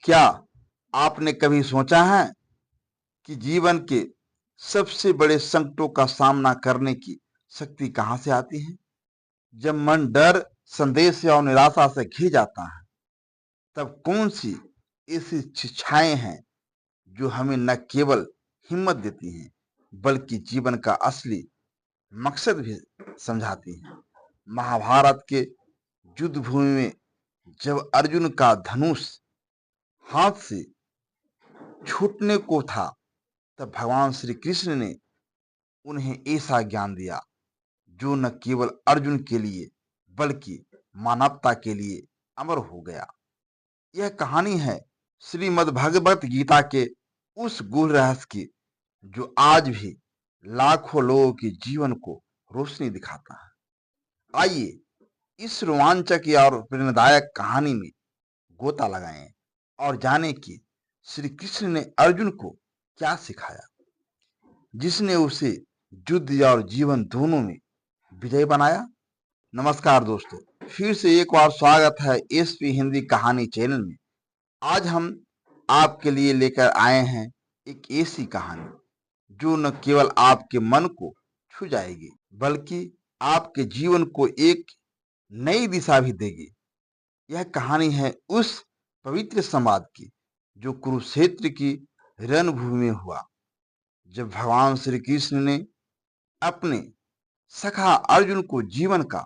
क्या आपने कभी सोचा है कि जीवन के सबसे बड़े संकटों का सामना करने की शक्ति कहां से आती है? जब मन डर, संदेश और निराशा से घिर जाता है, तब कौन सी ऐसी शिक्षाएं हैं जो हमें न केवल हिम्मत देती हैं, बल्कि जीवन का असली मकसद भी समझाती हैं? महाभारत के युद्ध भूमि में जब अर्जुन का धनुष हाथ से छूटने को था, तब भगवान श्री कृष्ण ने उन्हें ऐसा ज्ञान दिया जो न केवल अर्जुन के लिए बल्कि मानवता के लिए अमर हो गया। यह कहानी है श्रीमद् भगवत गीता के उस गूढ़ रहस्य की जो आज भी लाखों लोगों के जीवन को रोशनी दिखाता है। आइए इस रोमांचक और प्रेरणादायक कहानी में गोता लगाएं और जानें कि श्री कृष्ण ने अर्जुन को क्या सिखाया, जिसने उसे युद्ध और जीवन दोनों में विजय बनाया। नमस्कार दोस्तों, फिर से एक बार स्वागत है एसपी हिंदी कहानी चैनल में। आज हम आपके लिए लेकर आए हैं एक ऐसी कहानी जो न केवल आपके मन को छू जाएगी, बल्कि आपके जीवन को एक नई दिशा भी देगी। यह कहानी है उस पवित्र संवाद की जो कुरुक्षेत्र की रणभूमि में हुआ, जब भगवान श्री कृष्ण ने अपने सखा अर्जुन को जीवन का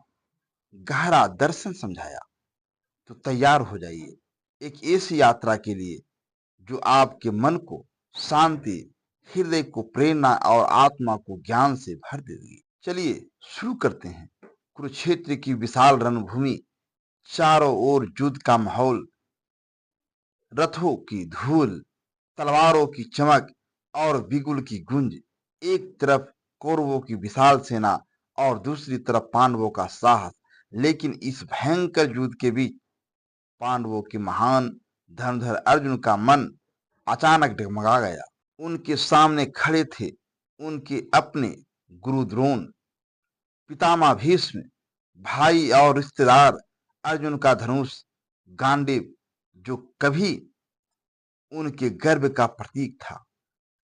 गहरा दर्शन समझाया। तो तैयार हो जाइए एक ऐसी यात्रा के लिए जो आपके मन को शांति, हृदय को प्रेरणा और आत्मा को ज्ञान से भर देगी। चलिए शुरू करते हैं। कुरुक्षेत्र की विशाल रणभूमि, चारों ओर युद्ध का माहौल, रथों की धूल, तलवारों की चमक और बिगुल की गूंज। एक तरफ कौरवों की विशाल सेना और दूसरी तरफ पांडवों का साहस। लेकिन इस भयंकर युद्ध के बीच पांडवों के महान धनुर्धर अर्जुन का मन अचानक डगमगा गया। उनके सामने खड़े थे उनके अपने गुरु द्रोण, पितामह भीष्म, भाई और रिश्तेदार अर्जुन का धनुष गांडीव, जो कभी उनके गर्व का प्रतीक था,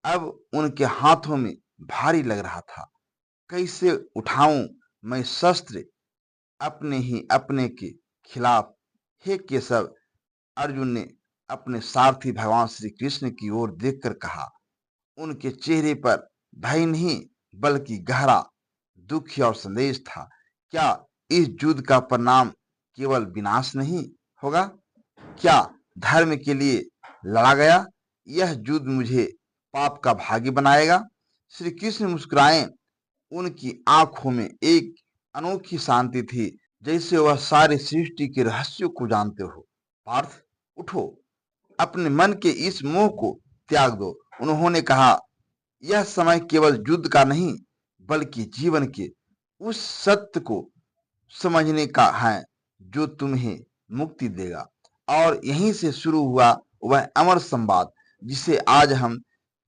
अब उनके हाथों में भारी लग रहा था। कैसे उठाऊं मैं शस्त्र अपने ही अपने के खिलाफ? हे केशव, अर्जुन ने अपने सारथी भगवान श्री कृष्ण की ओर देखकर कहा। उनके चेहरे पर भय नहीं बल्कि गहरा दुख और संदेश था। क्या इस युद्ध का परिणाम केवल विनाश नहीं होगा? क्या धर्म के लिए लड़ा गया यह युद्ध मुझे पाप का भागी बनाएगा? श्री कृष्ण मुस्कुराए। उनकी आंखों में एक अनोखी शांति थी, जैसे वह सारी सृष्टि के रहस्यों को जानते हो। पार्थ, उठो, अपने मन के इस मोह को त्याग दो, उन्होंने कहा। यह समय केवल युद्ध का नहीं बल्कि जीवन के उस सत्य को समझने का है जो तुम्हें मुक्ति देगा। और यहीं से शुरू हुआ वह अमर संवाद जिसे आज हम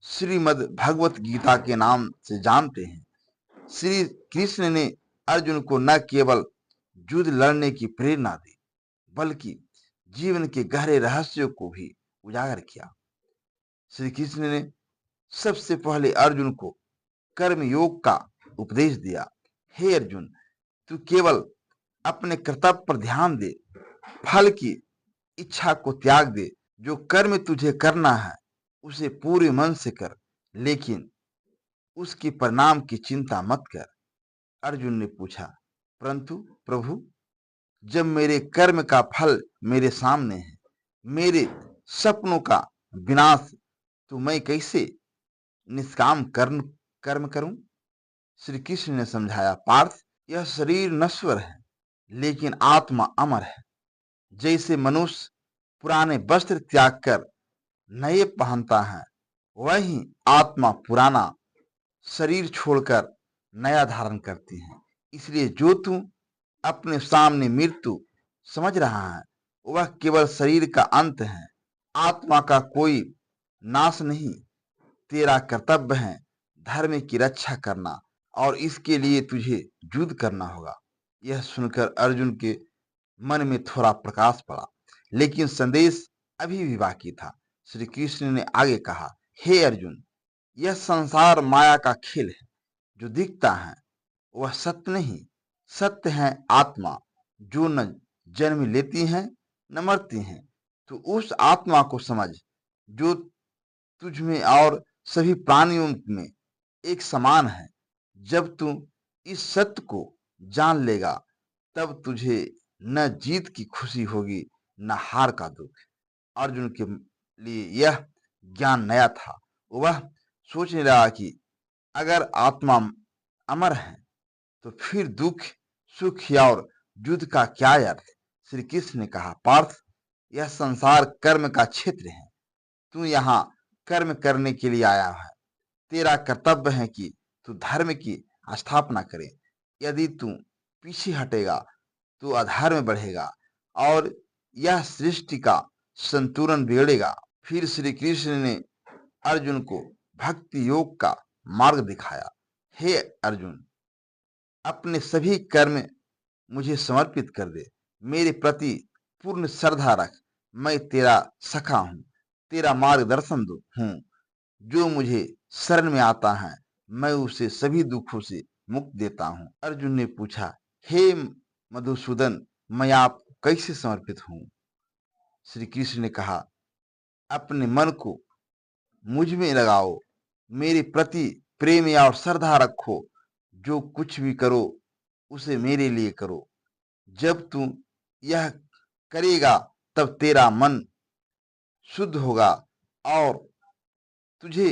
श्रीमद् भगवत गीता के नाम से जानते हैं। श्री कृष्ण ने अर्जुन को न केवल युद्ध लड़ने की प्रेरणा दी, बल्कि जीवन के गहरे रहस्यों को भी उजागर किया। श्री कृष्ण ने सबसे पहले अर्जुन को कर्म योग का उपदेश दिया। हे अर्जुन, तू केवल अपने कर्तव्य पर ध्यान दे, फल की इच्छा को त्याग दे। जो कर्म तुझे करना है उसे पूरे मन से कर, लेकिन उसके परिणाम की चिंता मत कर। अर्जुन ने पूछा, परंतु प्रभु, जब मेरे कर्म का फल मेरे सामने है, मेरे सपनों का विनाश, तो मैं कैसे निष्काम कर्म करूं? श्री कृष्ण ने समझाया, पार्थ, यह शरीर नश्वर है लेकिन आत्मा अमर है। जैसे मनुष्य पुराने वस्त्र त्याग कर नए पहनता है, वही आत्मा पुराना शरीर छोड़कर नया धारण करती है। इसलिए जो तू अपने सामने मृत्यु समझ रहा है, वह केवल शरीर का अंत है, आत्मा का कोई नाश नहीं। तेरा कर्तव्य है धर्म की रक्षा करना और इसके लिए तुझे युद्ध करना होगा। यह सुनकर अर्जुन के मन में थोड़ा प्रकाश पड़ा, लेकिन संदेश अभी भी बाकी था। श्री कृष्ण ने आगे कहा, हे अर्जुन, यह संसार माया का खेल है। जो दिखता है वह सत्य नहीं, सत्य है आत्मा, जो न जन्म लेती है न मरती है। तो उस आत्मा को समझ जो तुझ में और सभी प्राणियों में एक समान है। जब तू इस सत्य को जान लेगा, तब तुझे न जीत की खुशी होगी न हार का दुख। अर्जुन के लिए यह ज्ञान नया था। वह सोचने लगा कि अगर आत्मा अमर है तो फिर दुख, सुख और युद्ध का क्या अर्थ। श्री कृष्ण ने कहा, पार्थ, यह संसार कर्म का क्षेत्र है। तू यहाँ कर्म करने के लिए आया है। तेरा कर्तव्य है कि तू धर्म की स्थापना करे। यदि तू पीछे हटेगा तो अधर्म बढ़ेगा और यह सृष्टि का संतुलन बिगड़ेगा। फिर श्री कृष्ण ने अर्जुन को भक्ति योग का मार्ग दिखाया। हे अर्जुन, अपने सभी कर्म मुझे समर्पित कर दे। मेरे प्रति पूर्ण श्रद्धा रख। मैं तेरा सखा हूँ, तेरा मार्गदर्शन हूँ। जो मुझे शरण में आता है, मैं उसे सभी दुखों से मुक्त देता हूँ। अर्जुन ने पूछा, हे मधुसूदन, मैं आपको कैसे समर्पित हूँ। श्री कृष्ण ने कहा, अपने मन को मुझ में लगाओ, मेरे प्रति प्रेम और श्रद्धा रखो। जो कुछ भी करो उसे मेरे लिए करो। जब तू यह करेगा तब तेरा मन शुद्ध होगा और तुझे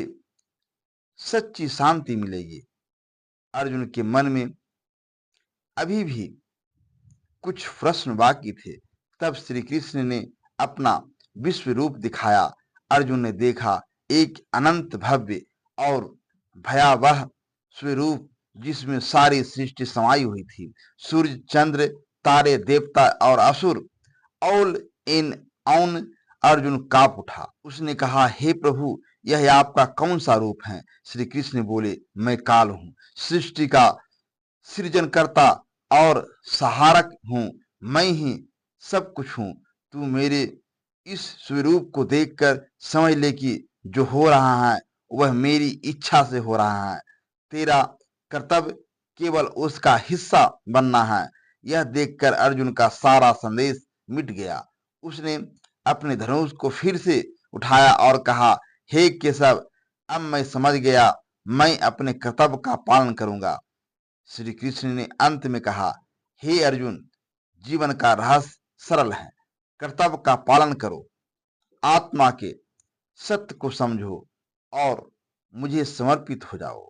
सच्ची शांति मिलेगी। अर्जुन के मन में अभी भी कुछ प्रश्न बाकी थे। तब श्री कृष्ण ने अपना विश्व रूप दिखाया। अर्जुन ने देखा एक अनंत भव्य और भयावह स्वरूप, जिसमें सारी सृष्टि समाई हुई थी। सूर्य, चंद्र, तारे, देवता और असुर, ऑल इन ऑन। अर्जुन कांप उठा। उसने कहा, हे प्रभु, यह आपका कौन सा रूप है। श्री कृष्ण बोले, मैं काल हूं, सृष्टि का सृजनकर्ता और सहारक हूं। मैं ही सब कुछ हूं। तू मेरे इस स्वरूप को देखकर समझ ले कि जो हो रहा है वह मेरी इच्छा से हो रहा है। तेरा कर्तव्य केवल उसका हिस्सा बनना है। यह देखकर अर्जुन का सारा संदेश मिट गया। उसने अपने धनुष को फिर से उठाया और कहा, हे केशव, अब मैं समझ गया। मैं अपने कर्तव्य का पालन करूंगा। श्री कृष्ण ने अंत में कहा, हे अर्जुन, जीवन का रहस्य सरल है। कर्तव्य का पालन करो, आत्मा के सत्य को समझो और मुझे समर्पित हो जाओ।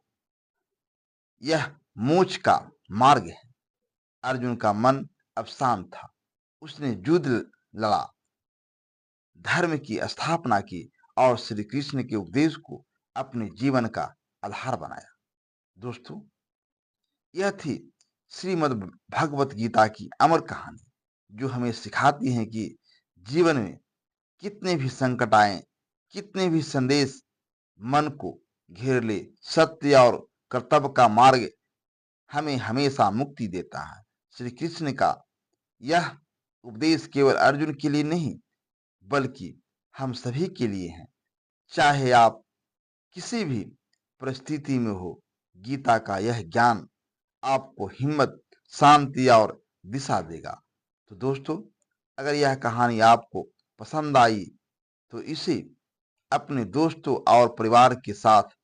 यह मोक्ष का मार्ग है। अर्जुन का मन अब शांत था। उसने युद्ध लड़ा, धर्म की स्थापना की और श्री कृष्ण के उपदेश को अपने जीवन का आधार बनाया। दोस्तों, यह थी श्रीमद् भगवत गीता की अमर कहानी, जो हमें सिखाती है कि जीवन में कितने भी संकट आए, कितने भी संदेश मन को घेर ले, सत्य और कर्तव्य का मार्ग हमें हमेशा मुक्ति देता है। श्री कृष्ण का यह उपदेश केवल अर्जुन के लिए नहीं, बल्कि हम सभी के लिए है। चाहे आप किसी भी परिस्थिति में हो, गीता का यह ज्ञान आपको हिम्मत, शांति और दिशा देगा। तो दोस्तों, अगर यह कहानी आपको पसंद आई तो इसे अपने दोस्तों और परिवार के साथ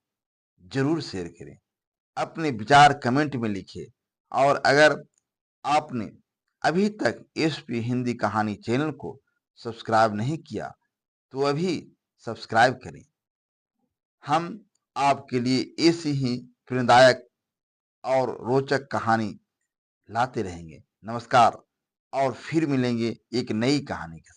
जरूर शेयर करें। अपने विचार कमेंट में लिखें और अगर आपने अभी तक एसपी हिंदी कहानी चैनल को सब्सक्राइब नहीं किया तो अभी सब्सक्राइब करें। हम आपके लिए ऐसी ही प्रेरणादायक और रोचक कहानी लाते रहेंगे। नमस्कार, और फिर मिलेंगे एक नई कहानी के साथ।